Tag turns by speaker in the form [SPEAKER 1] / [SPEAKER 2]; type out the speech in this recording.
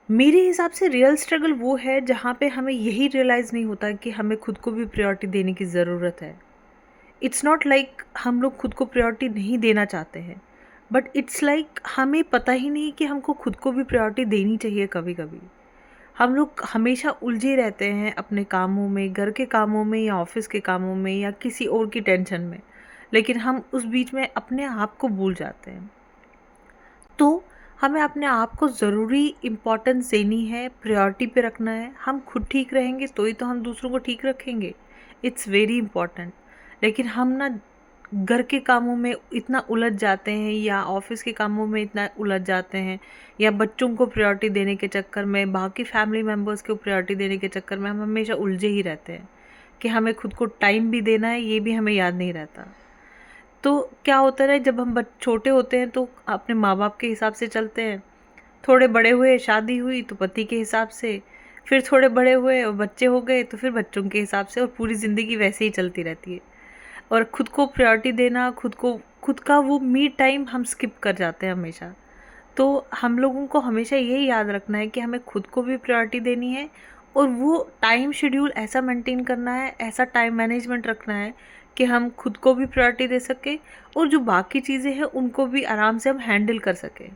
[SPEAKER 1] मेरे हिसाब से रियल स्ट्रगल वो है जहाँ पे हमें यही रियलाइज़ नहीं होता कि हमें खुद को भी प्रायोरिटी देने की ज़रूरत है। इट्स नॉट लाइक हम लोग खुद को प्रायोरिटी नहीं देना चाहते हैं, बट इट्स लाइक हमें पता ही नहीं कि हमको खुद को भी प्रायोरिटी देनी चाहिए कभी कभी। हम लोग हमेशा उलझे रहते हैं अपने कामों में, घर के कामों में या ऑफिस के कामों में या किसी और की टेंशन में, लेकिन हम उस बीच में अपने आप को भूल जाते हैं। तो हमें अपने आप को ज़रूरी इम्पोर्टेंस देनी है, प्रायोरिटी पे रखना है। हम खुद ठीक रहेंगे तो ही तो हम दूसरों को ठीक रखेंगे। It's very important. लेकिन हम ना घर के कामों में इतना उलझ जाते हैं या ऑफिस के कामों में इतना उलझ जाते हैं या बच्चों को प्रायोरिटी देने के चक्कर में, बाकी फैमिली मेम्बर्स को प्रायोरिटी देने के चक्कर में हम हमेशा उलझे ही रहते हैं कि हमें खुद को टाइम भी देना है, ये भी हमें याद नहीं रहता। तो क्या होता है, जब हम छोटे होते हैं तो अपने माँ बाप के हिसाब से चलते हैं, थोड़े बड़े हुए शादी हुई तो पति के हिसाब से, फिर थोड़े बड़े हुए और बच्चे हो गए तो फिर बच्चों के हिसाब से, और पूरी ज़िंदगी वैसे ही चलती रहती है। और खुद को प्रायोरिटी देना, खुद का वो मी टाइम हम स्किप कर जाते हैं हमेशा। तो हम लोगों को हमेशा यही याद रखना है कि हमें खुद को भी प्रायोरिटी देनी है, और वो टाइम शेड्यूल ऐसा मेंटेन करना है, ऐसा टाइम मैनेजमेंट रखना है कि हम खुद को भी प्रायोरिटी दे सकें और जो बाकी चीज़ें हैं उनको भी आराम से हम हैंडल कर सकें।